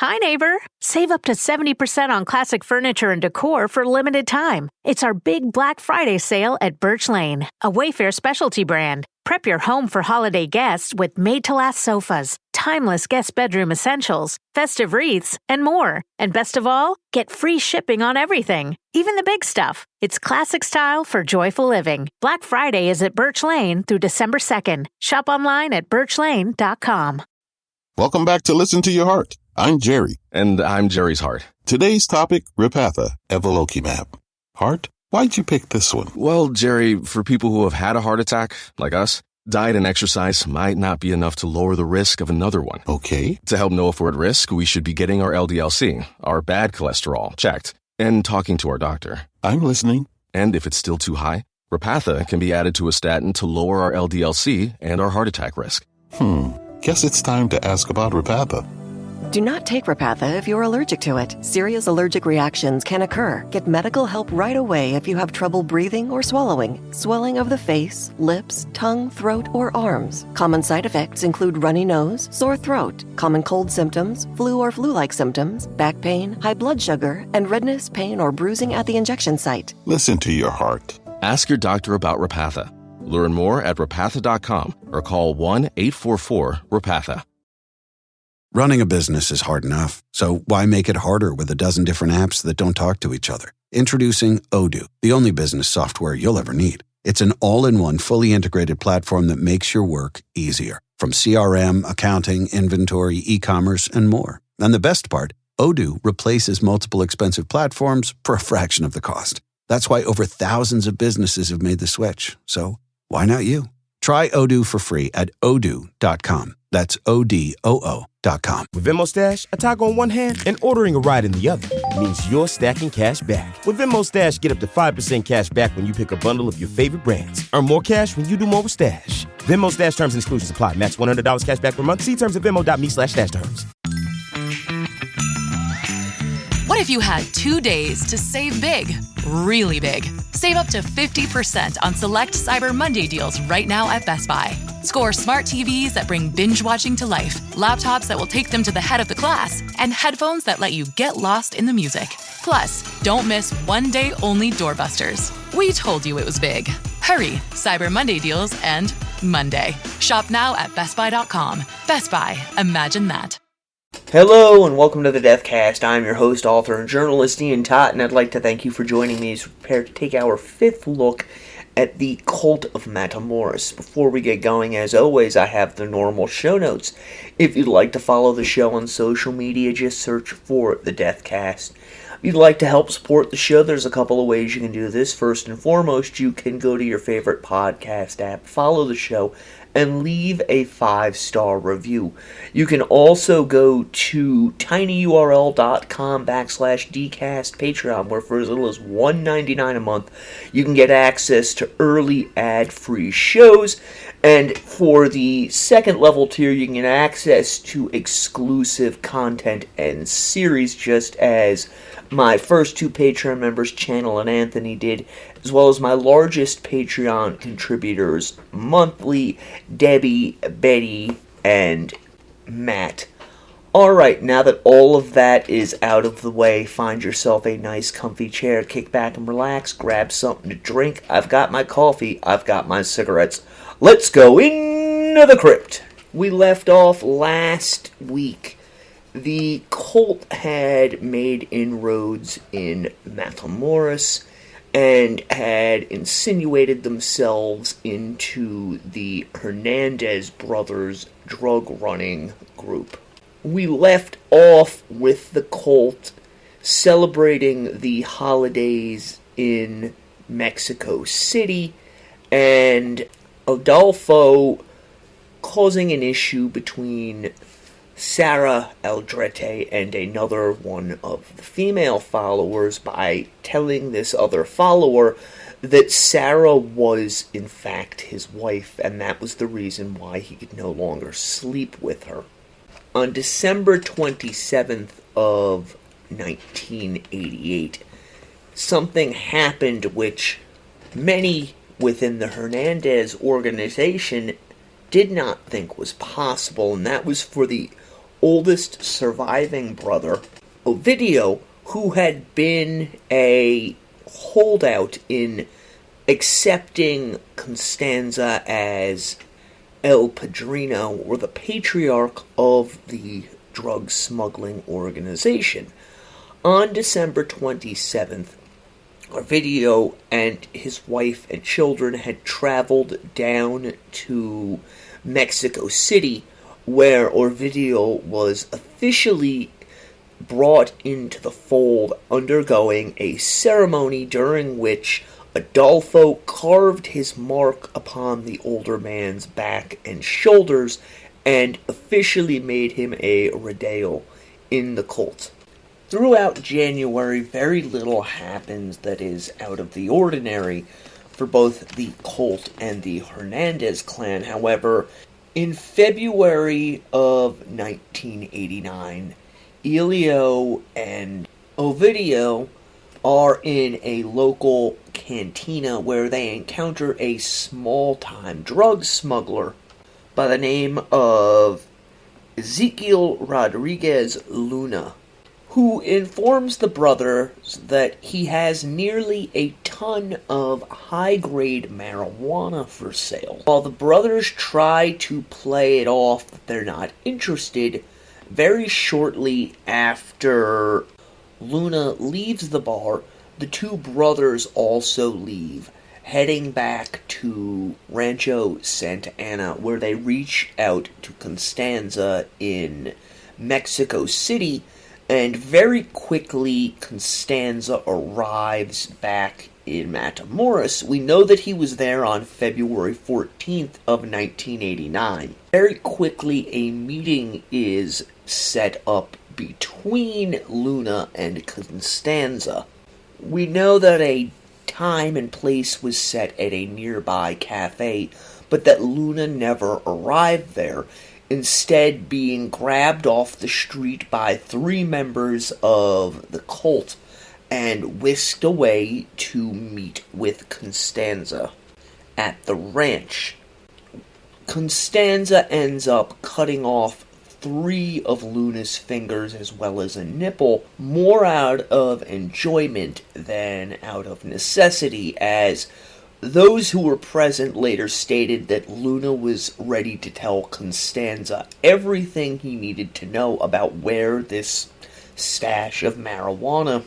Hi, neighbor. Save up to 70% on classic furniture and decor for a limited time. It's our big Black Friday sale at Birch Lane, a Wayfair specialty brand. Prep your home for holiday guests with made-to-last sofas, timeless guest bedroom essentials, festive wreaths, and more. And best of all, get free shipping on everything, even the big stuff. It's classic style for joyful living. Black Friday is at Birch Lane through December 2nd. Shop online at birchlane.com. Welcome back to Listen to Your Heart. I'm Jerry. And I'm Jerry's heart. Today's topic, Repatha, evolocumab. Heart? Why'd you pick this one? Well, Jerry, for people who have had a heart attack, like us, diet and exercise might not be enough to lower the risk of another one. Okay. To help know if we're at risk, we should be getting our LDL-C, our bad cholesterol, checked, and talking to our doctor. I'm listening. And if it's still too high, Repatha can be added to a statin to lower our LDL-C and our heart attack risk. Guess it's time to ask about Repatha. Do not take Repatha if you're allergic to it. Serious allergic reactions can occur. Get medical help right away if you have trouble breathing or swallowing, swelling of the face, lips, tongue, throat, or arms. Common side effects include runny nose, sore throat, common cold symptoms, flu or flu-like symptoms, back pain, high blood sugar, and redness, pain, or bruising at the injection site. Listen to your heart. Ask your doctor about Repatha. Learn more at repatha.com or call 1-844-REPATHA. Running a business is hard enough, so why make it harder with a dozen different apps that don't talk to each other? Introducing Odoo, the only business software you'll ever need. It's an all-in-one, fully integrated platform that makes your work easier. From CRM, accounting, inventory, e-commerce, and more. And the best part, Odoo replaces multiple expensive platforms for a fraction of the cost. That's why over thousands of businesses have made the switch. So why not you? Try Odoo for free at odoo.com. That's ODOO.com. With Venmo Stash, a toggle on one hand and ordering a ride in the other means you're stacking cash back. With Venmo Stash, get up to 5% cash back when you pick a bundle of your favorite brands. Earn more cash when you do more with Stash. Venmo Stash terms and exclusions apply. Max $100 cash back per month. See terms at venmo.me/stash terms. What if you had 2 days to save big, really big? Save up to 50% on select Cyber Monday deals right now at Best Buy. Score smart TVs that bring binge watching to life, laptops that will take them to the head of the class, and headphones that let you get lost in the music. Plus, don't miss one-day only doorbusters. We told you it was big. Hurry, Cyber Monday deals end Monday. Shop now at bestbuy.com. Best Buy, imagine that. Hello and welcome to the Deathcast. I'm your host, author, and journalist Ian Tott, and I'd like to thank you for joining me as we prepare to take our fifth look at the cult of Matamoros. Before we get going, as always, I have the normal show notes. If you'd like to follow the show on social media, just search for the Deathcast. If you'd like to help support the show, there's a couple of ways you can do this. First and foremost, you can go to your favorite podcast app, follow the show, and leave a 5-star review. You can also go to tinyurl.com/dcast Patreon, where for as little as $1.99 a month, you can get access to early ad-free shows. And for the second level tier, you can get access to exclusive content and series, just as my first two Patreon members, Channel and Anthony, did, as well as my largest Patreon contributors monthly, Debbie, Betty, and Matt. Alright, now that all of that is out of the way, find yourself a nice comfy chair, kick back and relax, grab something to drink. I've got my coffee, I've got my cigarettes. Let's go into the crypt. We left off last week. The cult had made inroads in Matamoros and had insinuated themselves into the Hernandez brothers drug-running group. We left off with the cult celebrating the holidays in Mexico City and Adolfo causing an issue between Sarah Aldrete and another one of the female followers by telling this other follower that Sarah was in fact his wife, and that was the reason why he could no longer sleep with her. On December 27th of 1988, something happened which many within the Hernandez organization did not think was possible, and that was for the oldest surviving brother, Ovidio, who had been a holdout in accepting Constanzo as El Padrino, or the patriarch of the drug smuggling organization. On December 27th, Ovidio and his wife and children had traveled down to Mexico City, where Ovidio was officially brought into the fold, undergoing a ceremony during which Adolfo carved his mark upon the older man's back and shoulders and officially made him a rodeo in the cult. Throughout January, very little happens that is out of the ordinary for both the cult and the Hernandez clan. However, in February of 1989, Elio and Ovidio are in a local cantina where they encounter a small-time drug smuggler by the name of Ezequiel Rodriguez Luna, who informs the brothers that he has nearly a ton of high-grade marijuana for sale. While the brothers try to play it off that they're not interested, very shortly after Luna leaves the bar, the two brothers also leave, heading back to Rancho Santa Ana, where they reach out to Constanzo in Mexico City, and very quickly Constanzo arrives back in Matamoros. We know that he was there on February 14th of 1989. Very quickly a meeting is set up between Luna and Constanzo. We know that a time and place was set at a nearby cafe, but that Luna never arrived there, instead being grabbed off the street by three members of the cult and whisked away to meet with Constanzo at the ranch. Constanzo ends up cutting off 3 of Luna's fingers as well as a nipple, more out of enjoyment than out of necessity, as those who were present later stated that Luna was ready to tell Constanzo everything he needed to know about where this stash of marijuana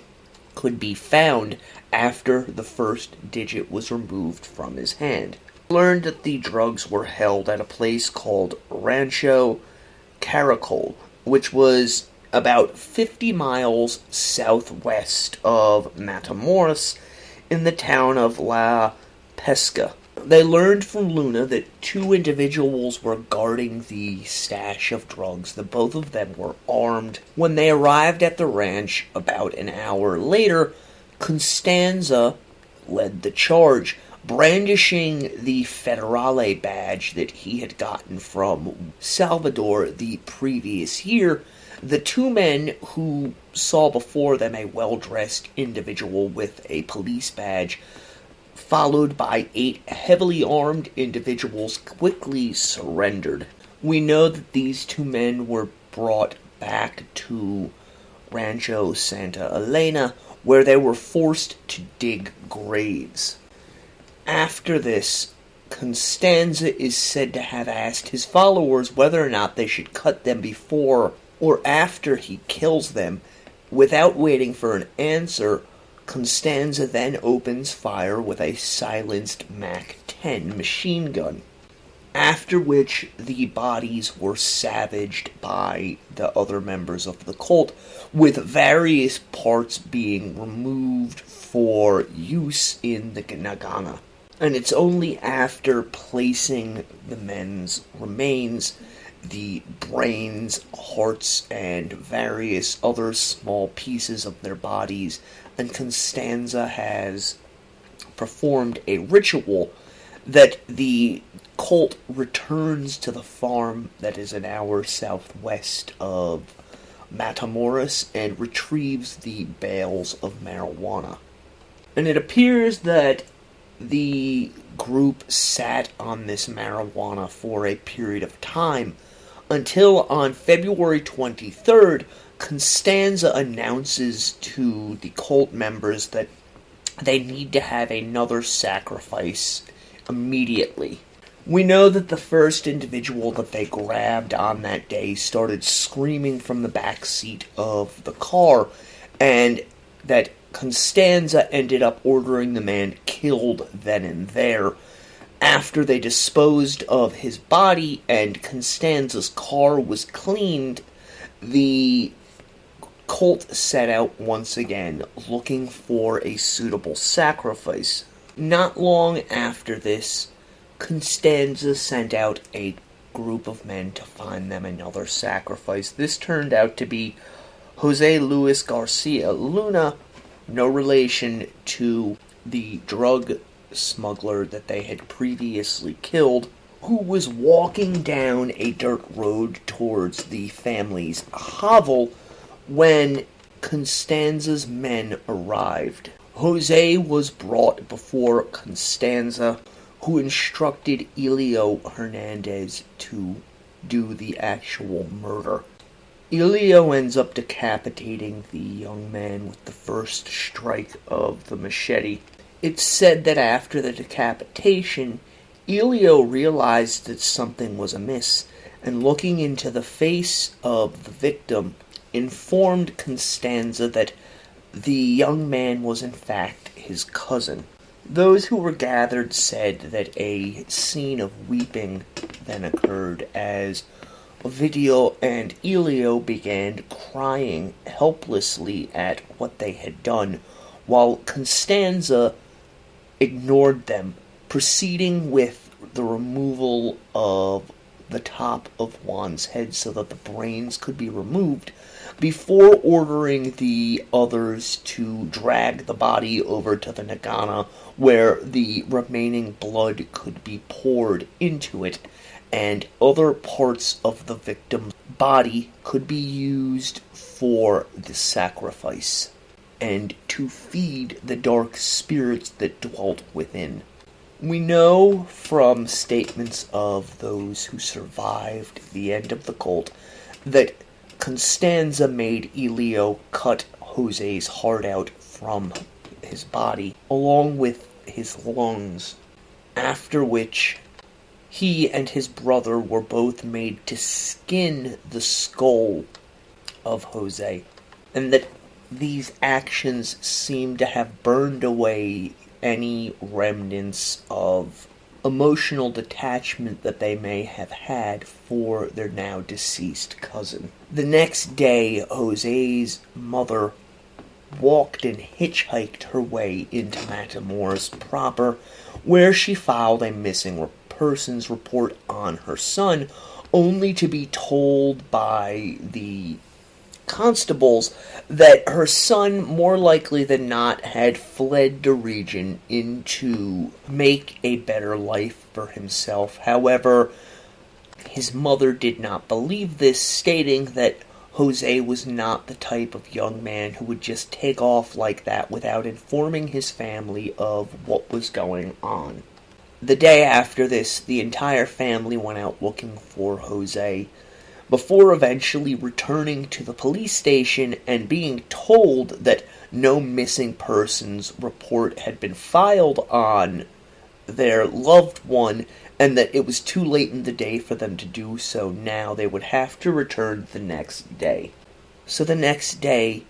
could be found after the first digit was removed from his hand. Learned that the drugs were held at a place called Rancho Caracol, which was about 50 miles southwest of Matamoros in the town of La Pesca. They learned from Luna that 2 individuals were guarding the stash of drugs, that both of them were armed. When they arrived at the ranch about an hour later, Constanzo led the charge, brandishing the Federale badge that he had gotten from Salvador the previous year. The 2 men who saw before them a well-dressed individual with a police badge, followed by 8 heavily armed individuals, quickly surrendered. We know that these 2 men were brought back to Rancho Santa Elena, where they were forced to dig graves. After this, Constanzo is said to have asked his followers whether or not they should cut them before or after he kills them. Without waiting for an answer, Constanzo then opens fire with a silenced MAC-10 machine gun, after which the bodies were savaged by the other members of the cult, with various parts being removed for use in the Nagana. And it's only after placing the men's remains, the brains, hearts, and various other small pieces of their bodies, and Constanzo has performed a ritual, that the cult returns to the farm that is an hour southwest of Matamoros and retrieves the bales of marijuana. And it appears that the group sat on this marijuana for a period of time until on February 23rd, Constanzo announces to the cult members that they need to have another sacrifice immediately. We know that the first individual that they grabbed on that day started screaming from the back seat of the car, and that Constanzo ended up ordering the man killed then and there. After they disposed of his body and Constanzo's car was cleaned, the cult set out once again, looking for a suitable sacrifice. Not long after this, Constanzo sent out a group of men to find them another sacrifice. This turned out to be Jose Luis Garcia Luna, no relation to the drug smuggler that they had previously killed, who was walking down a dirt road towards the family's hovel when Constanzo's men arrived. Jose was brought before Constanzo, who instructed Elio Hernandez to do the actual murder. Elio ends up decapitating the young man with the first strike of the machete. It's said that after the decapitation, Elio realized that something was amiss, and looking into the face of the victim, informed Constanzo that the young man was in fact his cousin. Those who were gathered said that a scene of weeping then occurred as Ovidio and Elio began crying helplessly at what they had done, while Constanzo ignored them, proceeding with the removal of the top of Juan's head so that the brains could be removed, before ordering the others to drag the body over to the Nagana, where the remaining blood could be poured into it, and other parts of the victim's body could be used for the sacrifice, and to feed the dark spirits that dwelt within. We know from statements of those who survived the end of the cult that Constanzo made Elio cut Jose's heart out from his body, along with his lungs, after which he and his brother were both made to skin the skull of Jose, and that these actions seem to have burned away any remnants of emotional detachment that they may have had for their now deceased cousin. The next day, Jose's mother walked and hitchhiked her way into Matamoros proper, where she filed a missing persons report on her son, only to be told by the constables that her son, more likely than not, had fled the region to make a better life for himself. However, his mother did not believe this, stating that Jose was not the type of young man who would just take off like that without informing his family of what was going on. The day after this, the entire family went out looking for Jose, before eventually returning to the police station and being told that no missing persons report had been filed on their loved one, and that it was too late in the day for them to do so. Now they would have to return the next day. So the next day,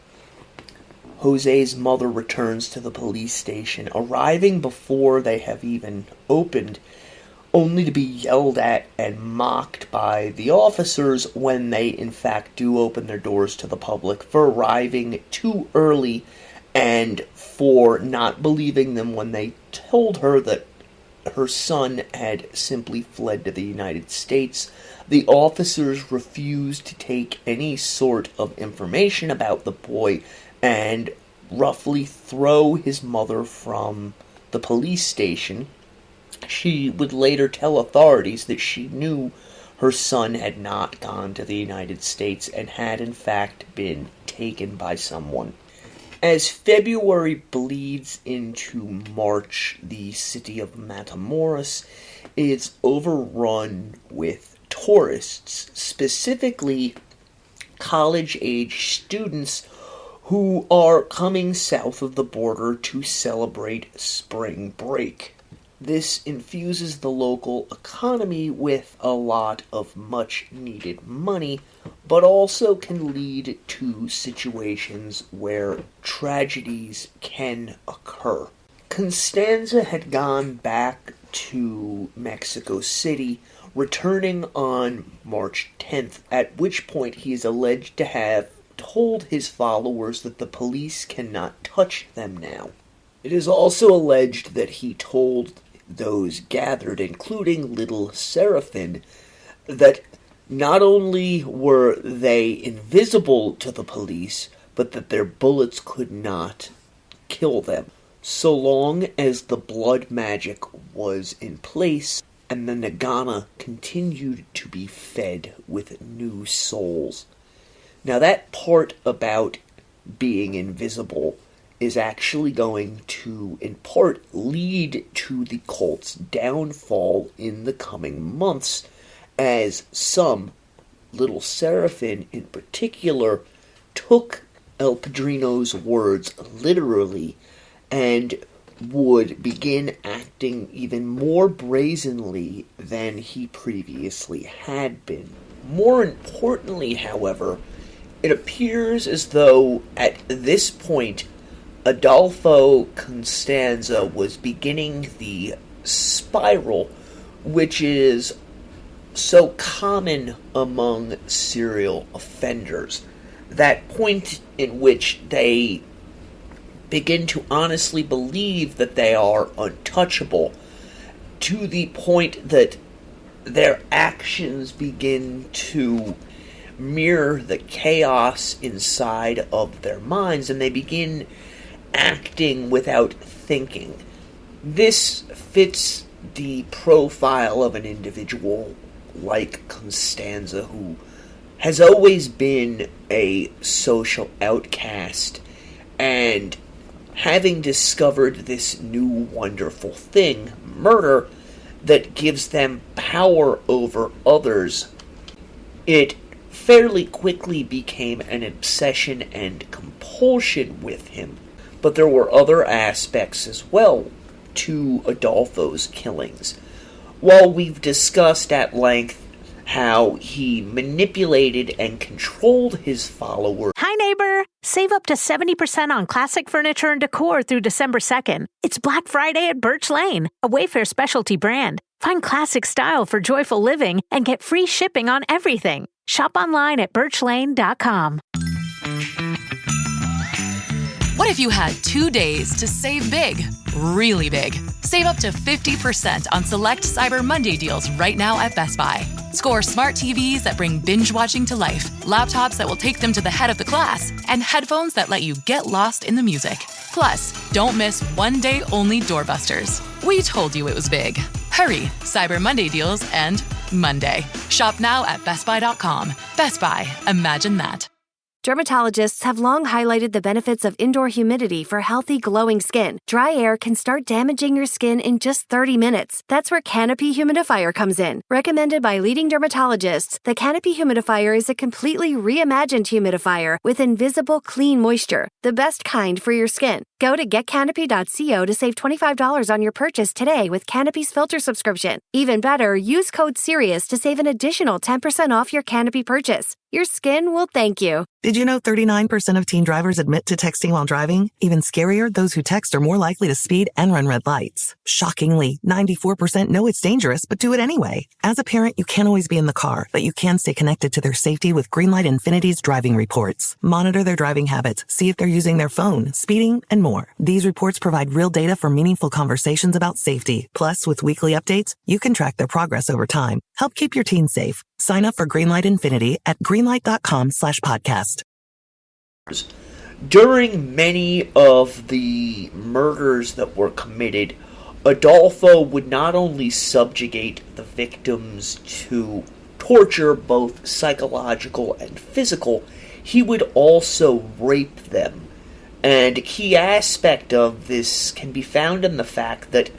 Jose's mother returns to the police station, arriving before they have even opened, only to be yelled at and mocked by the officers when they in fact do open their doors to the public for arriving too early and for not believing them when they told her that her son had simply fled to the United States. The officers refused to take any sort of information about the boy and roughly throw his mother from the police station. She would later tell authorities that she knew her son had not gone to the United States and had in fact been taken by someone. As February bleeds into March, the city of Matamoros is overrun with tourists, specifically college-age students who are coming south of the border to celebrate spring break. This infuses the local economy with a lot of much-needed money, but also can lead to situations where tragedies can occur. Constanzo had gone back to Mexico City, returning on March 10th, at which point he is alleged to have told his followers that the police cannot touch them now. It is also alleged that he told those gathered, including little Seraphin, that not only were they invisible to the police, but that their bullets could not kill them, so long as the blood magic was in place and the Nagana continued to be fed with new souls. Now that part about being invisible is actually going to, in part, lead to the cult's downfall in the coming months, as some, little Seraphin in particular, took El Padrino's words literally and would begin acting even more brazenly than he previously had been. More importantly, however, it appears as though at this point Adolfo Constanzo was beginning the spiral, which is so common among serial offenders. That point in which they begin to honestly believe that they are untouchable, to the point that their actions begin to mirror the chaos inside of their minds, and they begin acting without thinking. This fits the profile of an individual like Constanzo, who has always been a social outcast, and having discovered this new wonderful thing, murder, that gives them power over others, it fairly quickly became an obsession and compulsion with him. But there were other aspects as well to Adolfo's killings. While we've discussed at length how he manipulated and controlled his followers. Hi, neighbor! Save up to 70% on classic furniture and decor through December 2nd. It's Black Friday at Birch Lane, a Wayfair specialty brand. Find classic style for joyful living and get free shipping on everything. Shop online at birchlane.com. What if you had 2 days to save big, really big? Save up to 50% on select Cyber Monday deals right now at Best Buy. Score smart TVs that bring binge watching to life, laptops that will take them to the head of the class, and headphones that let you get lost in the music. Plus, don't miss 1 day only doorbusters. We told you it was big. Hurry, Cyber Monday deals end Monday. Shop now at bestbuy.com. Best Buy, imagine that. Dermatologists have long highlighted the benefits of indoor humidity for healthy, glowing skin. Dry air can start damaging your skin in just 30 minutes. That's where Canopy Humidifier comes in. Recommended by leading dermatologists, the Canopy Humidifier is a completely reimagined humidifier with invisible, clean moisture, the best kind for your skin. Go to getcanopy.co to save $25 on your purchase today with Canopy's filter subscription. Even better, use code SIRIUS to save an additional 10% off your Canopy purchase. Your skin will thank you. Did you know 39% of teen drivers admit to texting while driving? Even scarier, those who text are more likely to speed and run red lights. Shockingly, 94% know it's dangerous but do it anyway. As a parent, you can't always be in the car, but you can stay connected to their safety with Greenlight Infinity's driving reports. Monitor their driving habits, see if they're using their phone, speeding, and more. These reports provide real data for meaningful conversations about safety. Plus, with weekly updates, you can track their progress over time. Help keep your teens safe. Sign up for Greenlight Infinity at greenlight.com/podcast. During many of the murders that were committed, Adolfo would not only subjugate the victims to torture, both psychological and physical, he would also rape them. And a key aspect of this can be found in the fact that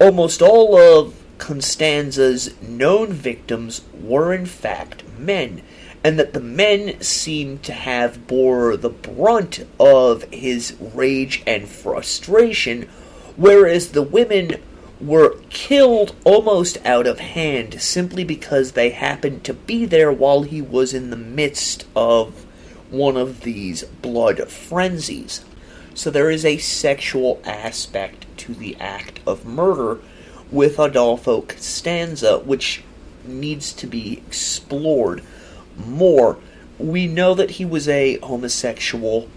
almost all of Constanza's known victims were in fact men, and that the men seemed to have bore the brunt of his rage and frustration, whereas the women were killed almost out of hand simply because they happened to be there while he was in the midst of one of these blood frenzies. So there is a sexual aspect to the act of murder with Adolfo Constanzo, which needs to be explored more. We know that he was a homosexual,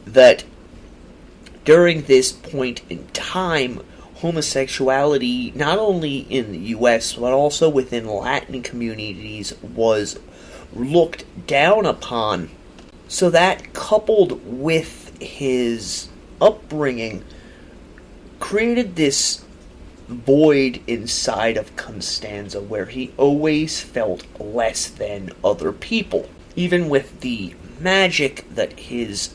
that during this point in time, homosexuality, not only in the U.S., but also within Latin communities, was looked down upon. So that, coupled with his upbringing, created this void inside of Constanzo where he always felt less than other people. Even with the magic that his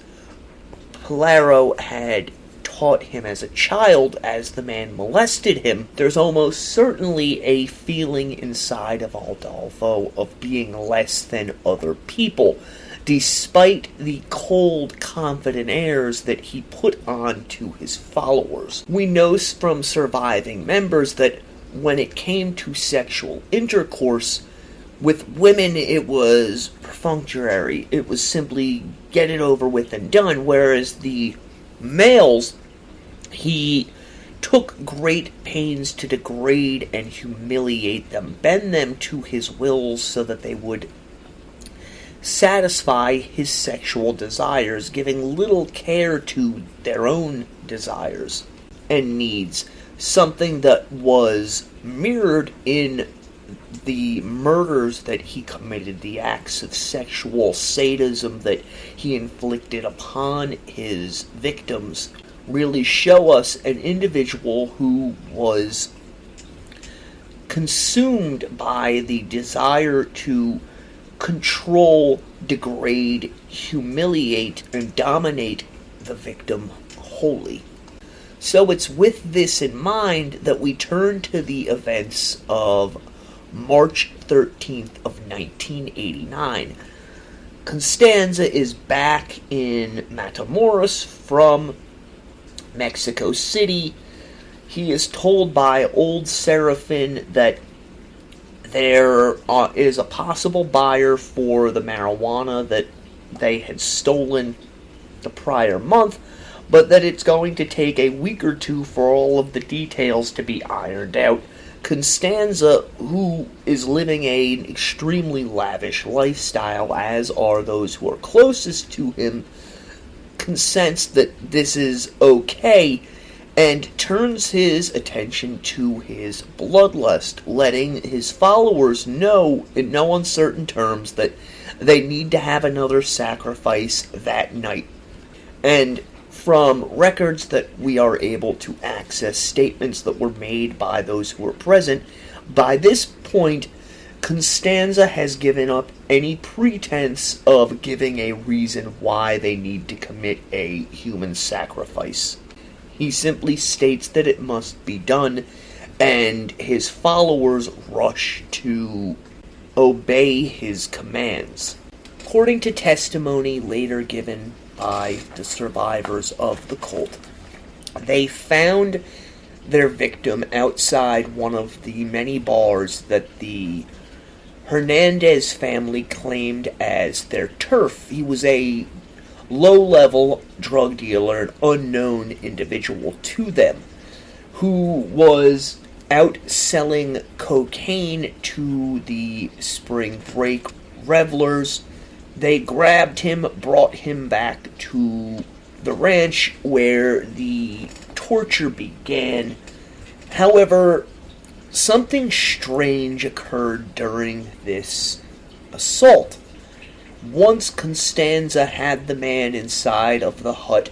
Polaro had taught him as a child, as the man molested him, there's almost certainly a feeling inside of Adolfo of being less than other people, despite the cold, confident airs that he put on to his followers. We know from surviving members that when it came to sexual intercourse, with women it was perfunctory. It was simply get it over with and done, whereas the males, he took great pains to degrade and humiliate them, bend them to his wills so that they would satisfy his sexual desires, giving little care to their own desires and needs, something that was mirrored in the murders that he committed, the acts of sexual sadism that he inflicted upon his victims, really show us an individual who was consumed by the desire to control, degrade, humiliate, and dominate the victim wholly. So it's with this in mind that we turn to the events of March 13th of 1989. Constanzo is back in Matamoros from Mexico City. He is told by old Seraphin that there is a possible buyer for the marijuana that they had stolen the prior month, but that it's going to take a week or two for all of the details to be ironed out. Constanzo, who is living an extremely lavish lifestyle, as are those who are closest to him, consents that this is okay, and turns his attention to his bloodlust, letting his followers know in no uncertain terms that they need to have another sacrifice that night. And from records that we are able to access, statements that were made by those who were present, by this point, Constanzo has given up any pretense of giving a reason why they need to commit a human sacrifice. He simply states that it must be done, and his followers rush to obey his commands. According to testimony later given by the survivors of the cult, they found their victim outside one of the many bars that the Hernandez family claimed as their turf. He was a low-level drug dealer, an unknown individual to them, who was out selling cocaine to the spring break revelers. They grabbed him, brought him back to the ranch where the torture began. However, something strange occurred during this assault. Once Constanzo had the man inside of the hut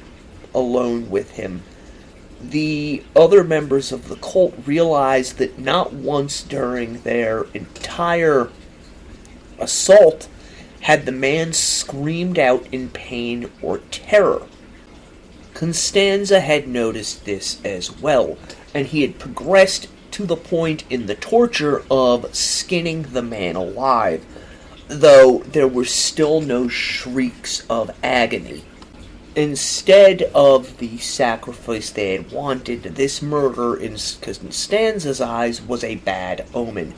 alone with him, the other members of the cult realized that not once during their entire assault had the man screamed out in pain or terror. Constanzo had noticed this as well, and he had progressed to the point in the torture of skinning the man alive, though there were still no shrieks of agony. Instead of the sacrifice they had wanted, this murder in Constanzo's eyes was a bad omen,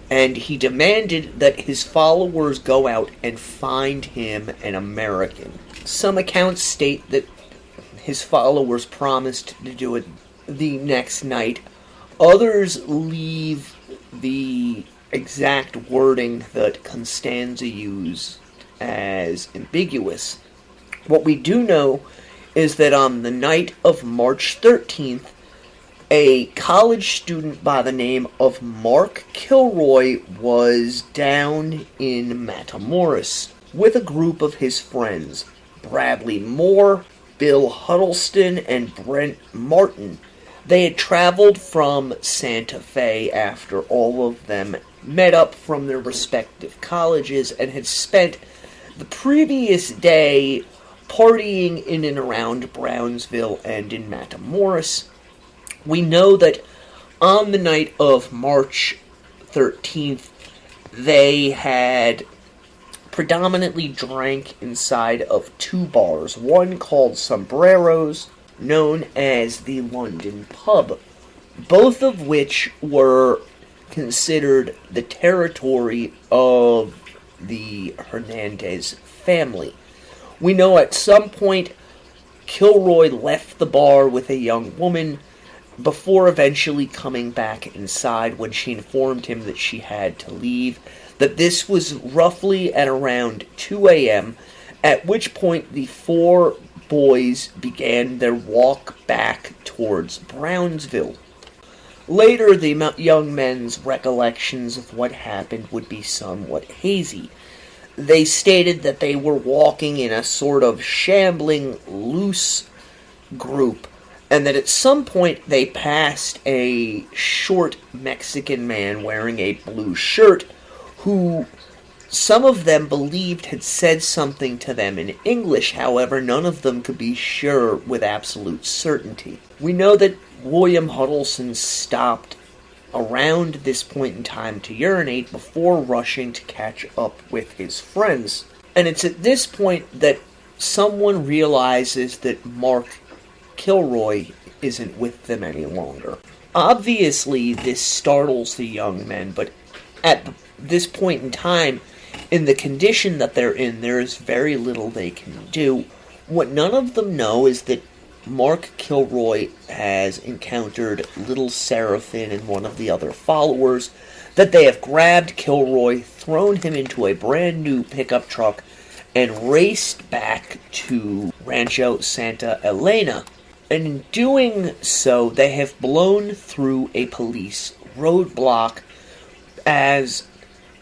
and he demanded that his followers go out and find him an American. Some accounts state that his followers promised to do it the next night. Others leave the exact wording that Constanzo used as ambiguous. What we do know is that on the night of March 13th, a college student by the name of Mark Kilroy was down in Matamoros with a group of his friends, Bradley Moore, Bill Huddleston, and Brent Martin. They had traveled from Santa Fe after all of them met up from their respective colleges and had spent the previous day partying in and around Brownsville and in Matamoros. We know that on the night of March 13th, they had predominantly drank inside of two bars, one called Sombreros, known as the London Pub, both of which were considered the territory of the Hernandez family. We know at some point Kilroy left the bar with a young woman before eventually coming back inside when she informed him that she had to leave, that this was roughly at around 2 a.m., at which point the four boys began their walk back towards Brownsville. Later, the young men's recollections of what happened would be somewhat hazy. They stated that they were walking in a sort of shambling, loose group, and that at some point they passed a short Mexican man wearing a blue shirt, who some of them believed had said something to them in English. However, none of them could be sure with absolute certainty. We know that William Huddleston stopped around this point in time to urinate before rushing to catch up with his friends. And it's at this point that someone realizes that Mark Kilroy isn't with them any longer. Obviously, this startles the young men, but at this point in time, in the condition that they're in, there is very little they can do. What none of them know is that Mark Kilroy has encountered Little Seraphim and one of the other followers, that they have grabbed Kilroy, thrown him into a brand new pickup truck, and raced back to Rancho Santa Elena. And in doing so, they have blown through a police roadblock, as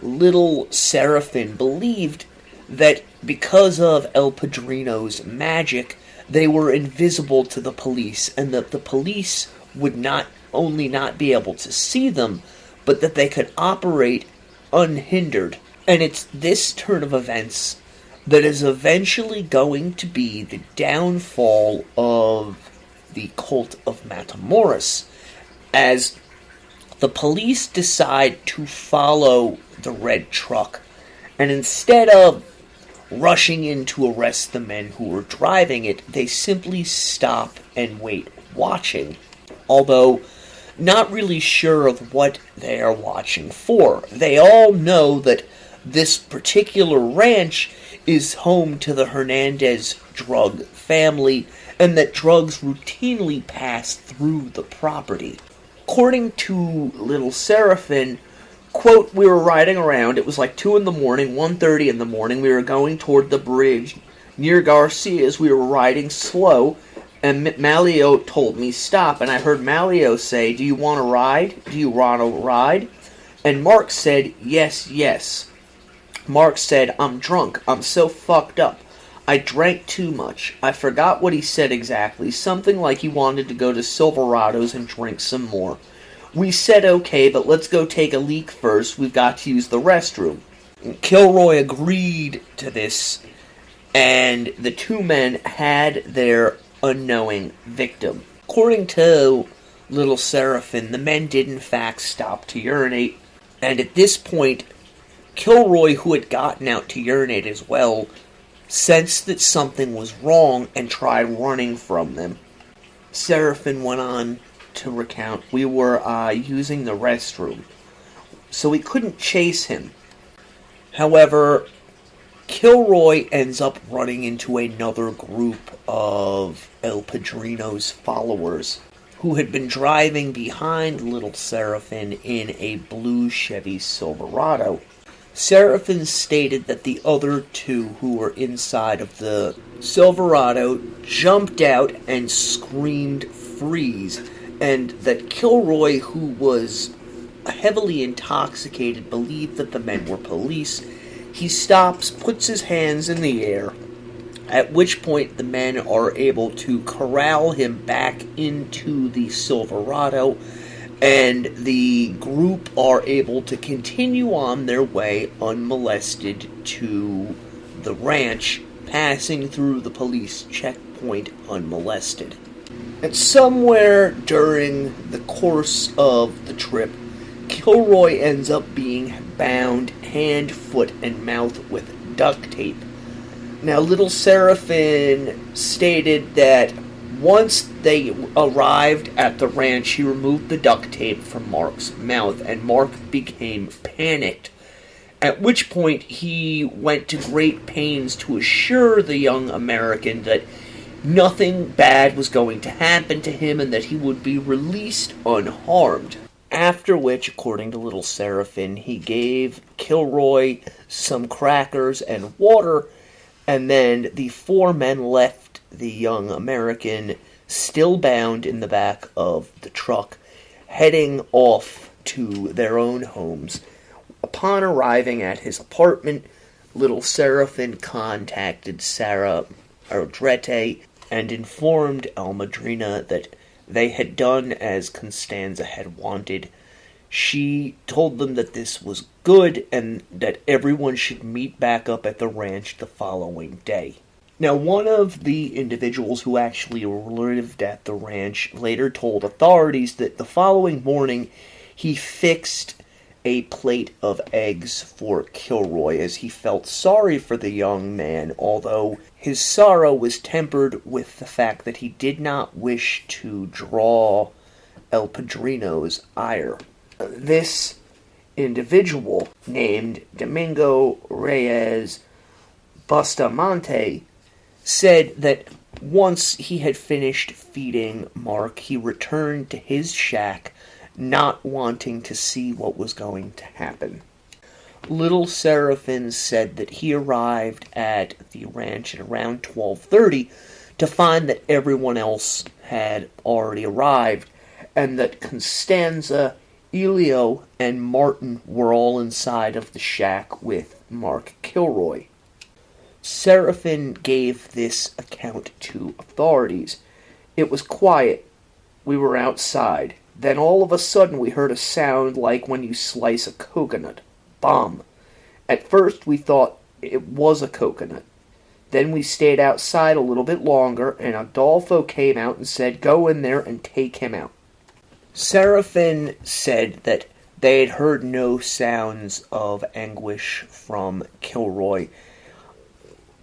Little Seraphim believed that because of El Padrino's magic, they were invisible to the police, and that the police would not only not be able to see them, but that they could operate unhindered. And it's this turn of events that is eventually going to be the downfall of the cult of Matamoros, as the police decide to follow the red truck, and instead of rushing in to arrest the men who were driving it, they simply stop and wait, watching, although not really sure of what they are watching for. They all know that this particular ranch is home to the Hernandez drug family, and that drugs routinely pass through the property. According to Little Seraphim, quote, "We were riding around. It was like 2 in the morning, 1:30 in the morning. We were going toward the bridge near Garcia's. We were riding slow, and Malio told me stop. And I heard Malio say, 'Do you want to ride? Do you want to ride?' And Mark said, 'Yes, yes.' Mark said, 'I'm drunk. I'm so fucked up. I drank too much.' I forgot what he said exactly. Something like he wanted to go to Silverado's and drink some more. We said okay, but let's go take a leak first. We've got to use the restroom." Kilroy agreed to this, and the two men had their unknowing victim. According to Little Seraphim, the men did in fact stop to urinate, and at this point, Kilroy, who had gotten out to urinate as well, sensed that something was wrong and tried running from them. Seraphim went on to recount, "We were using the restroom, so we couldn't chase him." However, Kilroy ends up running into another group of El Padrino's followers who had been driving behind Little Seraphim in a blue Chevy Silverado. Seraphim stated that the other two who were inside of the Silverado jumped out and screamed "freeze," and that Kilroy, who was heavily intoxicated, believed that the men were police. He stops, puts his hands in the air, at which point the men are able to corral him back into the Silverado, and the group are able to continue on their way unmolested to the ranch, passing through the police checkpoint unmolested. And somewhere during the course of the trip, Kilroy ends up being bound hand, foot, and mouth with duct tape. Now, Little Seraphim stated that once they arrived at the ranch, he removed the duct tape from Mark's mouth, and Mark became panicked, at which point he went to great pains to assure the young American that nothing bad was going to happen to him and that he would be released unharmed. After which, according to Little Seraphim, he gave Kilroy some crackers and water, and then the four men left the young American still bound in the back of the truck, heading off to their own homes. Upon arriving at his apartment, Little Seraphim contacted Sarah Ardrete and informed El Madrina that they had done as Constanzo had wanted. She told them that this was good and that everyone should meet back up at the ranch the following day. Now, one of the individuals who actually lived at the ranch later told authorities that the following morning he fixed a plate of eggs for Kilroy as he felt sorry for the young man, although his sorrow was tempered with the fact that he did not wish to draw El Padrino's ire. This individual, named Domingo Reyes Bustamante, said that once he had finished feeding Mark, he returned to his shack, not wanting to see what was going to happen. Little Seraphim said that he arrived at the ranch at around 12:30 to find that everyone else had already arrived, and that Constanzo, Elio, and Martin were all inside of the shack with Mark Kilroy. Seraphim gave this account to authorities. "It was quiet. We were outside. Then all of a sudden we heard a sound like when you slice a coconut. Bomb. At first we thought it was a coconut. Then we stayed outside a little bit longer, and Adolfo came out and said, 'Go in there and take him out.'" Seraphim said that they had heard no sounds of anguish from Kilroy.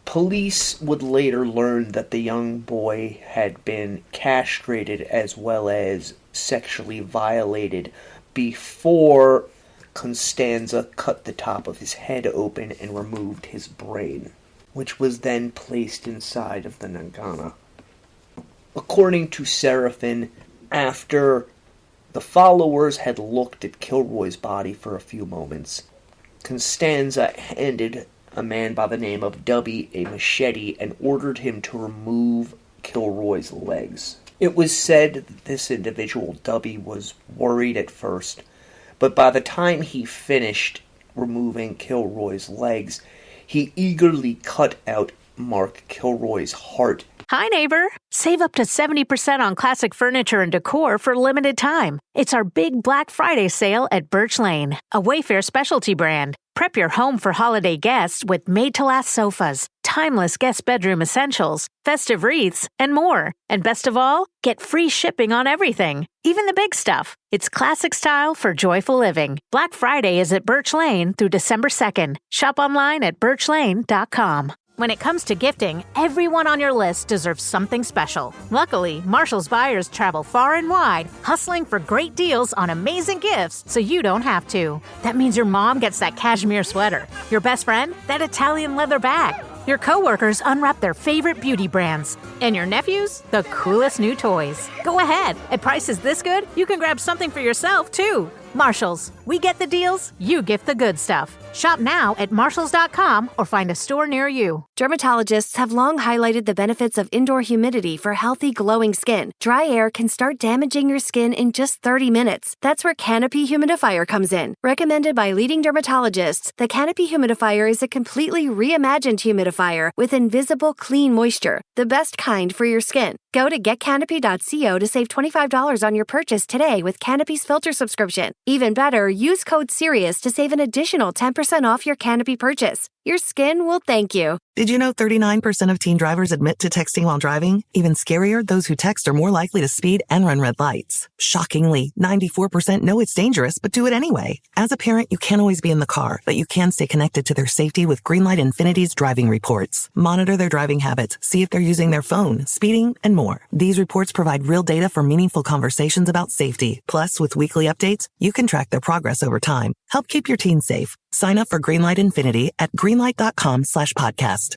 Police would later learn that the young boy had been castrated as well as sexually violated before Constanzo cut the top of his head open and removed his brain, which was then placed inside of the Nagana. According to Seraphim, after the followers had looked at Kilroy's body for a few moments, Constanzo handed a man by the name of Dubby a machete and ordered him to remove Kilroy's legs. It was said that this individual, Dubby, was worried at first, but by the time he finished removing Kilroy's legs, he eagerly cut out Mark Kilroy's heart. Hi, neighbor. Save up to 70% on classic furniture and decor for a limited time. It's our big Black Friday sale at Birch Lane, a Wayfair specialty brand. Prep your home for holiday guests with made-to-last sofas, timeless guest bedroom essentials, festive wreaths, and more. And best of all, get free shipping on everything, even the big stuff. It's classic style for joyful living. Black Friday is at Birch Lane through December 2nd. Shop online at birchlane.com. When it comes to gifting, everyone on your list deserves something special. Luckily, Marshall's buyers travel far and wide, hustling for great deals on amazing gifts so you don't have to. That means your mom gets that cashmere sweater, your best friend, that Italian leather bag, your coworkers unwrap their favorite beauty brands, and your nephews, the coolest new toys. Go ahead. At prices this good, you can grab something for yourself, too. Marshalls. We get the deals, you gift the good stuff. Shop now at marshalls.com or find a store near you. Dermatologists have long highlighted the benefits of indoor humidity for healthy, glowing skin. Dry air can start damaging your skin in just 30 minutes. That's where Canopy Humidifier comes in. Recommended by leading dermatologists, the Canopy Humidifier is a completely reimagined humidifier with invisible, clean moisture, the best kind for your skin. Go to getcanopy.co to save $25 on your purchase today with Canopy's filter subscription. Even better, use code SIRIUS to save an additional 10% off your Canopy purchase. Your skin will thank you. Did you know 39% of teen drivers admit to texting while driving? Even scarier, those who text are more likely to speed and run red lights. Shockingly, 94% know it's dangerous, but do it anyway. As a parent, you can't always be in the car, but you can stay connected to their safety with Greenlight Infinity's driving reports. Monitor their driving habits, see if they're using their phone, speeding, and more. These reports provide real data for meaningful conversations about safety. Plus, with weekly updates, you can track their progress over time. Help keep your teens safe. Sign up for Greenlight Infinity at greenlight.com/podcast.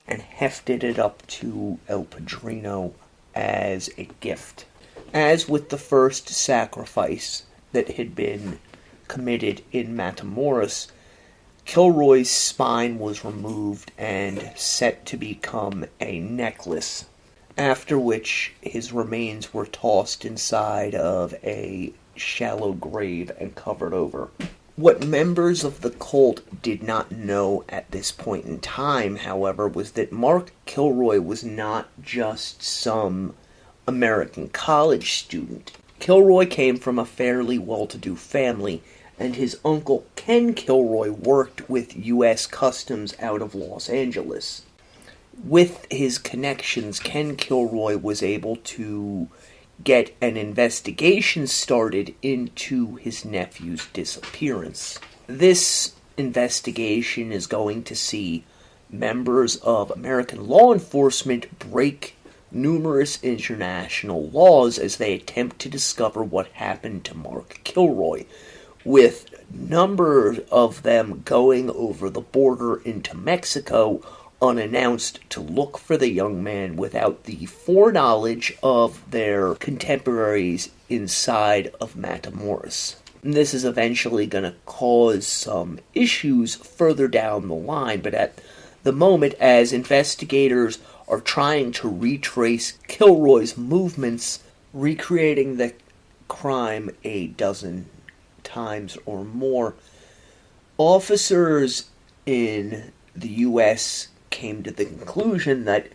And hefted it up to El Padrino as a gift. As with the first sacrifice that had been committed in Matamoros, Kilroy's spine was removed and set to become a necklace, after which his remains were tossed inside of a shallow grave and covered over. What members of the cult did not know at this point in time, however, was that Mark Kilroy was not just some American college student. Kilroy came from a fairly well-to-do family, and his uncle Ken Kilroy worked with U.S. Customs out of Los Angeles. With his connections, Ken Kilroy was able to get an investigation started into his nephew's disappearance. This investigation is going to see members of American law enforcement break numerous international laws as they attempt to discover what happened to Mark Kilroy, with a number of them going over the border into Mexico unannounced to look for the young man without the foreknowledge of their contemporaries inside of Matamoros. And this is eventually going to cause some issues further down the line, but at the moment, as investigators are trying to retrace Kilroy's movements, recreating the crime a dozen times or more, officers in the U.S. came to the conclusion that,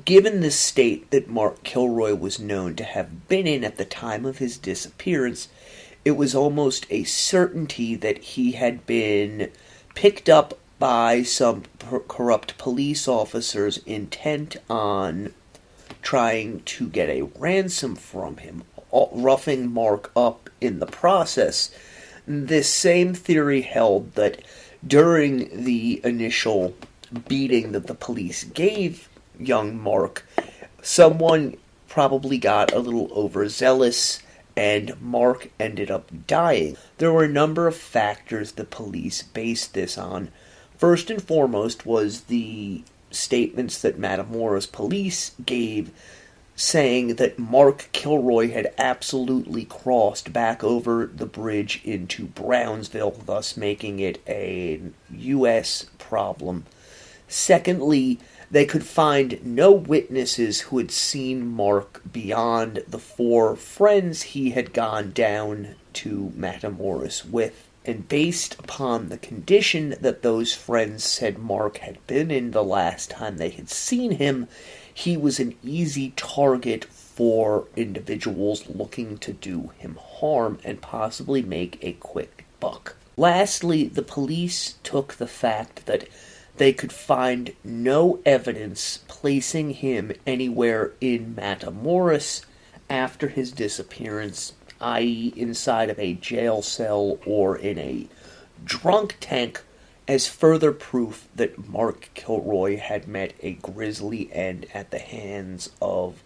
given the state that Mark Kilroy was known to have been in at the time of his disappearance, it was almost a certainty that he had been picked up by some corrupt police officers intent on trying to get a ransom from him, roughing Mark up in the process. This same theory held that during the initial beating that the police gave young Mark, someone probably got a little overzealous and Mark ended up dying. There were a number of factors the police based this on. First and foremost was the statements that Matamoros police gave, saying that Mark Kilroy had absolutely crossed back over the bridge into Brownsville, thus making it a U.S. problem. Secondly, they could find no witnesses who had seen Mark beyond the 4 friends he had gone down to Matamoros with. And based upon the condition that those friends said Mark had been in the last time they had seen him, he was an easy target for individuals looking to do him harm and possibly make a quick buck. Lastly, the police took the fact that they could find no evidence placing him anywhere in Matamoros after his disappearance, i.e. inside of a jail cell or in a drunk tank, as further proof that Mark Kilroy had met a grisly end at the hands of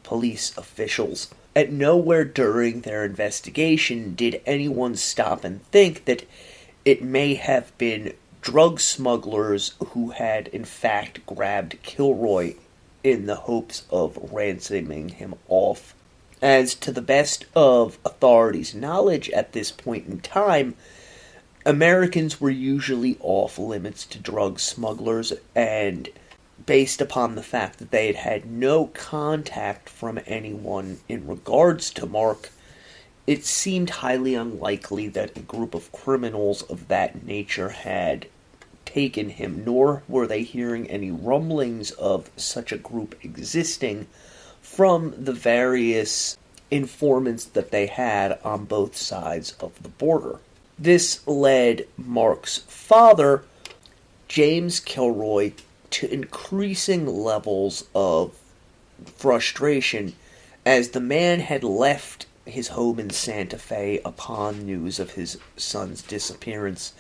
police officials. At nowhere during their investigation did anyone stop and think that it may have been drug smugglers who had in fact grabbed Kilroy in the hopes of ransoming him off. As to the best of authorities' knowledge at this point in time, Americans were usually off limits to drug smugglers, and based upon the fact that they had had no contact from anyone in regards to Mark, it seemed highly unlikely that a group of criminals of that nature had taken him, nor were they hearing any rumblings of such a group existing from the various informants that they had on both sides of the border. This led Mark's father, James Kilroy, to increasing levels of frustration as the man had left his home in Santa Fe upon news of his son's disappearance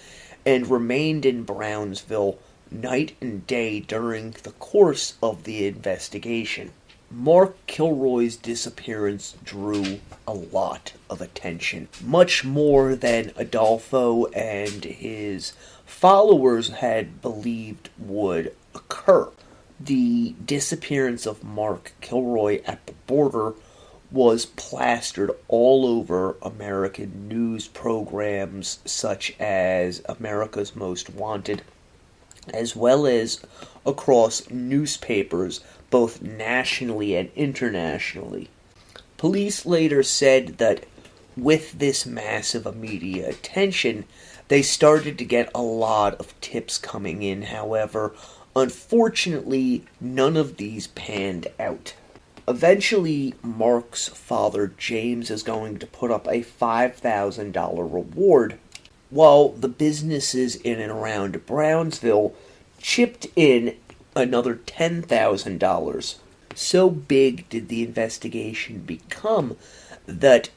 and remained in Brownsville night and day during the course of the investigation. Mark Kilroy's disappearance drew a lot of attention, much more than Adolfo and his followers had believed would occur. The disappearance of Mark Kilroy at the border was plastered all over American news programs such as America's Most Wanted, as well as across newspapers both nationally and internationally. Police later said that with this massive media attention, they started to get a lot of tips coming in. However, unfortunately, none of these panned out. Eventually, Mark's father, James, is going to put up a $5,000 reward, while the businesses in and around Brownsville chipped in another $10,000. So big did the investigation become that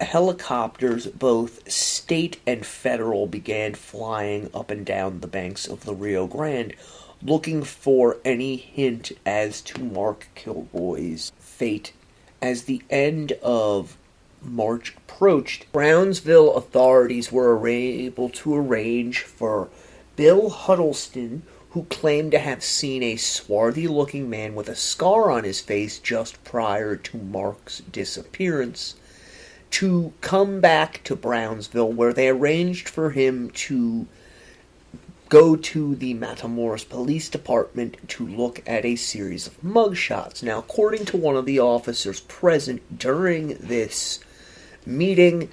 helicopters, both state and federal, began flying up and down the banks of the Rio Grande, looking for any hint as to Mark Kilroy's fate. As the end of March approached, Brownsville authorities were able to arrange for Bill Huddleston, who claimed to have seen a swarthy-looking man with a scar on his face just prior to Mark's disappearance, to come back to Brownsville, where they arranged for him to go to the Matamoros Police Department to look at a series of mugshots. Now, according to one of the officers present during this meeting,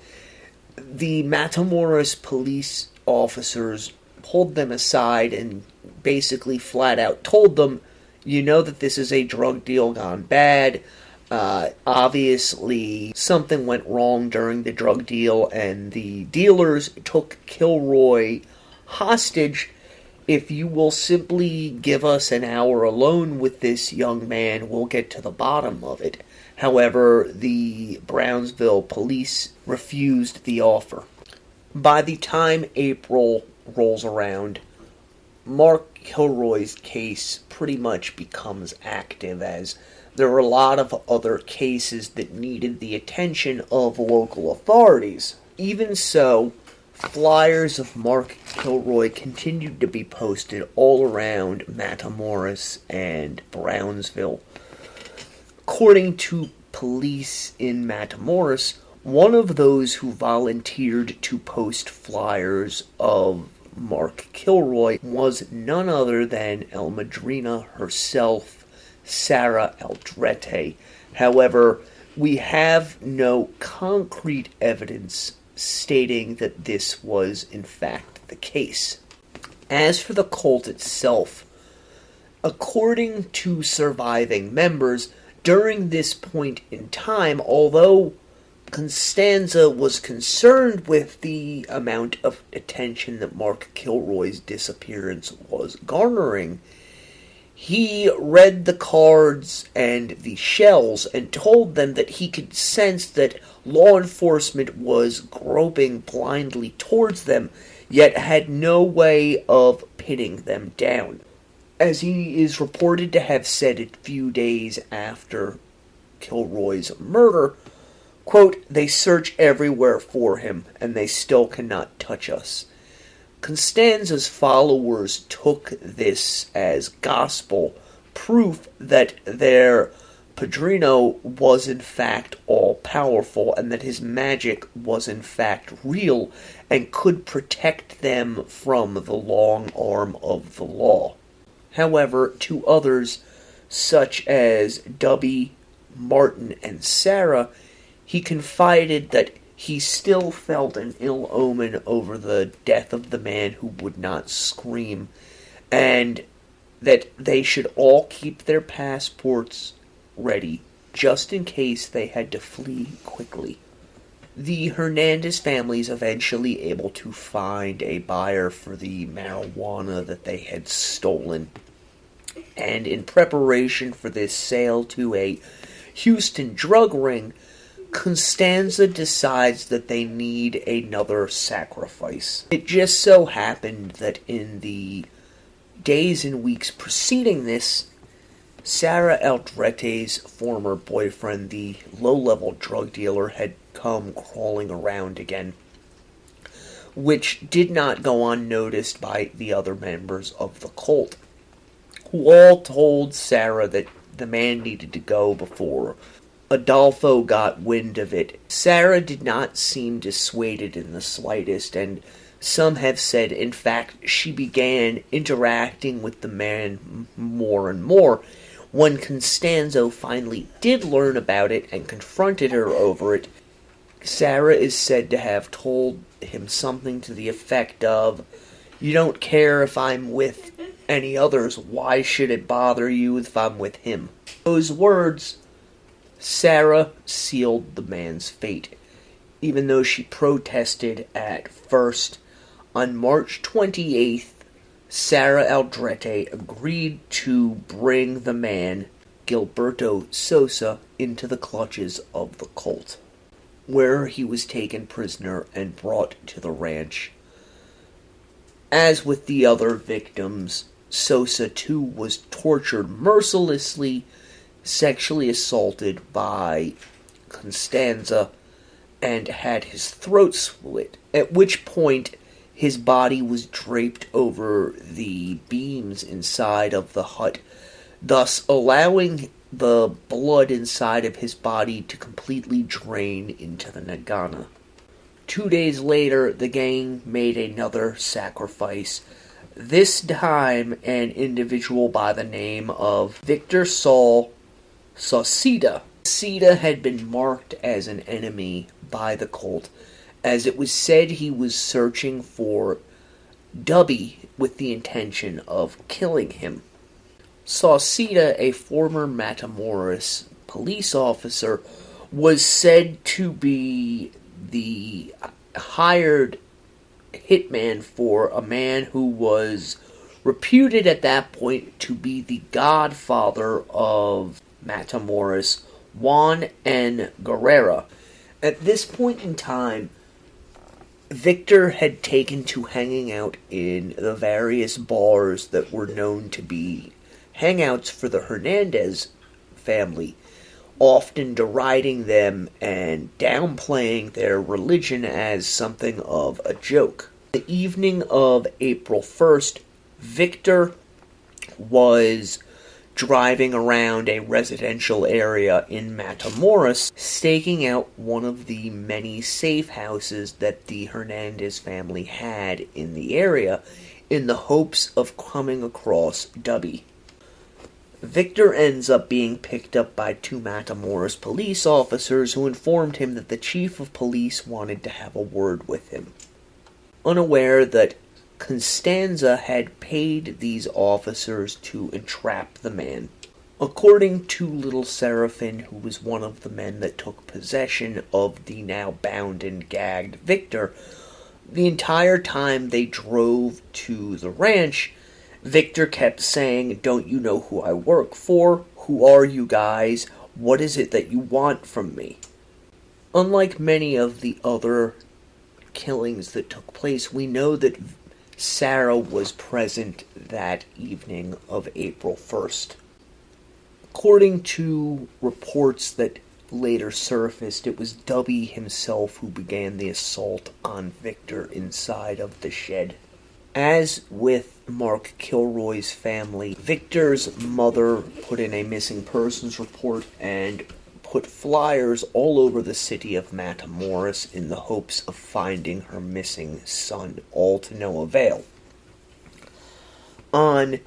the Matamoros police officers pulled them aside and basically flat out told them, you know that this is a drug deal gone bad. Obviously, something went wrong during the drug deal, and the dealers took Kilroy hostage. If you will simply give us an hour alone with this young man, we'll get to the bottom of it. However, the Brownsville police refused the offer. By the time April rolls around, Mark Kilroy's case pretty much becomes active, as there were a lot of other cases that needed the attention of local authorities. Even so, flyers of Mark Kilroy continued to be posted all around Matamoros and Brownsville. According to police in Matamoros, one of those who volunteered to post flyers of Mark Kilroy was none other than El Madrina herself, Sarah Aldrete. However, we have no concrete evidence stating that this was in fact the case. As for the cult itself, according to surviving members, during this point in time, although Constanzo was concerned with the amount of attention that Mark Kilroy's disappearance was garnering. He read the cards and the shells and told them that he could sense that law enforcement was groping blindly towards them, yet had no way of pinning them down. As he is reported to have said a few days after Kilroy's murder, quote, "They search everywhere for him, and they still cannot touch us." Constanza's followers took this as gospel proof that their Padrino was in fact all-powerful, and that his magic was in fact real, and could protect them from the long arm of the law. However, to others, such as Dubby, Martin, and Sarah, he confided that he still felt an ill omen over the death of the man who would not scream, and that they should all keep their passports ready, just in case they had to flee quickly. The Hernandez family is eventually able to find a buyer for the marijuana that they had stolen, and in preparation for this sale to a Houston drug ring, Constanza decides that they need another sacrifice. It just so happened that in the days and weeks preceding this, Sarah Aldrete's former boyfriend, the low-level drug dealer, had come crawling around again, which did not go unnoticed by the other members of the cult, who all told Sarah that the man needed to go before Adolfo got wind of it. Sarah did not seem dissuaded in the slightest, and some have said, in fact, she began interacting with the man more and more. When Constanzo finally did learn about it and confronted her over it, Sarah is said to have told him something to the effect of, "You don't care if I'm with any others, why should it bother you if I'm with him?" Those words, Sarah sealed the man's fate, even though she protested at first. On March 28th, Sarah Aldrete agreed to bring the man, Gilberto Sosa, into the clutches of the cult, where he was taken prisoner and brought to the ranch. As with the other victims, Sosa too was tortured mercilessly, sexually assaulted by Constanza, and had his throat slit, at which point his body was draped over the beams inside of the hut, thus allowing the blood inside of his body to completely drain into the Nagana. 2 days later, the gang made another sacrifice, this time an individual by the name of Victor Saul Sauceda. Sauceda had been marked as an enemy by the cult, as it was said he was searching for Dubby with the intention of killing him. Sauceda, a former Matamoros police officer, was said to be the hired hitman for a man who was reputed at that point to be the godfather of Matamoros, Juan N. Guerrera. At this point in time, Victor had taken to hanging out in the various bars that were known to be hangouts for the Hernandez family, often deriding them and downplaying their religion as something of a joke. The evening of April 1st, Victor was driving around a residential area in Matamoros, staking out one of the many safe houses that the Hernandez family had in the area, in the hopes of coming across Dubby. Victor ends up being picked up by 2 Matamoros police officers who informed him that the chief of police wanted to have a word with him. Unaware that Constanza had paid these officers to entrap the man. According to little Seraphine, who was one of the men that took possession of the now bound and gagged Victor, the entire time they drove to the ranch, Victor kept saying, "Don't you know who I work for? Who are you guys? What is it that you want from me?" Unlike many of the other killings that took place, we know that Sarah was present that evening of April 1st. According to reports that later surfaced, it was Dubby himself who began the assault on Victor inside of the shed. As with Mark Kilroy's family, Victor's mother put in a missing persons report and put flyers all over the city of Matamoros in the hopes of finding her missing son, all to no avail. On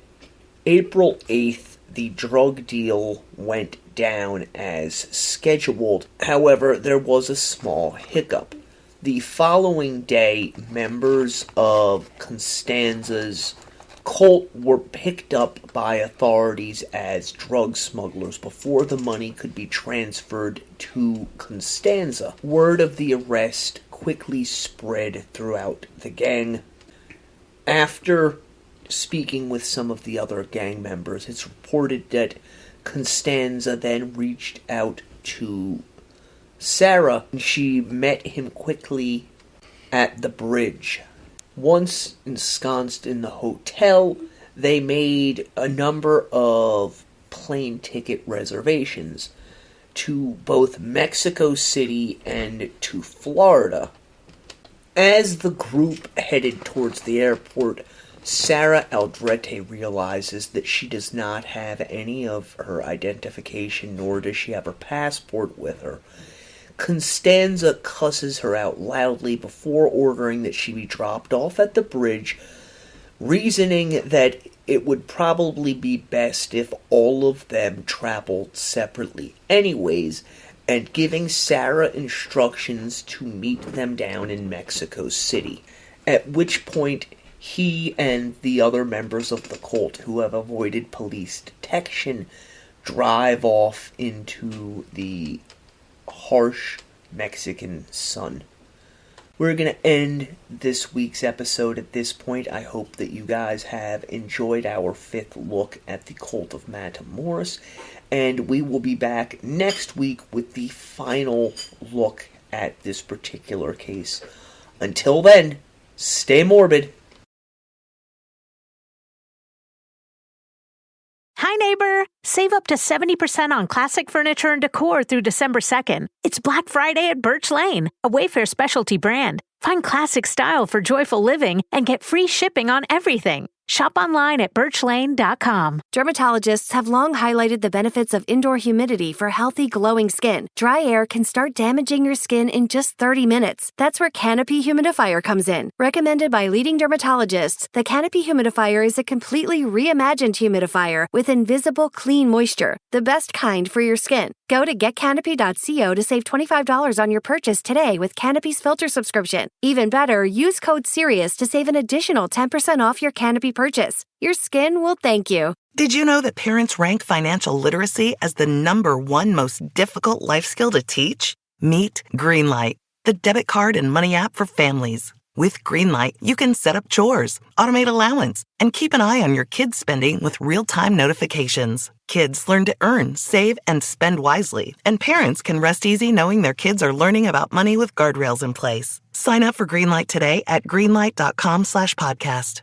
April 8th, the drug deal went down as scheduled. However, there was a small hiccup. The following day, members of Constanzo's cult were picked up by authorities as drug smugglers before the money could be transferred to Constanzo. Word of the arrest quickly spread throughout the gang. After speaking with some of the other gang members, it's reported that Constanzo then reached out to Sarah, and she met him quickly at the bridge. Once ensconced in the hotel, they made a number of plane ticket reservations to both Mexico City and to Florida. As the group headed towards the airport, Sarah Aldrete realizes that she does not have any of her identification, nor does she have her passport with her. Constanzo cusses her out loudly before ordering that she be dropped off at the bridge, reasoning that it would probably be best if all of them traveled separately anyways, and giving Sarah instructions to meet them down in Mexico City, at which point he and the other members of the cult who have avoided police detection drive off into the harsh Mexican sun. We're going to end this week's episode at this point. I hope that you guys have enjoyed our 5th look at the cult of Matamoros, and we will be back next week with the final look at this particular case. Until then, stay morbid. Hi, neighbor! Save up to 70% on classic furniture and decor through December 2nd. It's Black Friday at Birch Lane, a Wayfair specialty brand. Find classic style for joyful living and get free shipping on everything. Shop online at birchlane.com. Dermatologists have long highlighted the benefits of indoor humidity for healthy, glowing skin. Dry air can start damaging your skin in just 30 minutes. That's where Canopy Humidifier comes in. Recommended by leading dermatologists, the Canopy Humidifier is a completely reimagined humidifier with invisible, clean moisture, the best kind for your skin. Go to getcanopy.co to save $25 on your purchase today with Canopy's filter subscription. Even better, use code SIRIUS to save an additional 10% off your Canopy purchase. Your skin will thank you. Did you know that parents rank financial literacy as the #1 most difficult life skill to teach? Meet Greenlight, the debit card and money app for families. With Greenlight, you can set up chores, automate allowance, and keep an eye on your kids' spending with real-time notifications. Kids learn to earn, save, and spend wisely, and parents can rest easy knowing their kids are learning about money with guardrails in place. Sign up for Greenlight today at greenlight.com/podcast.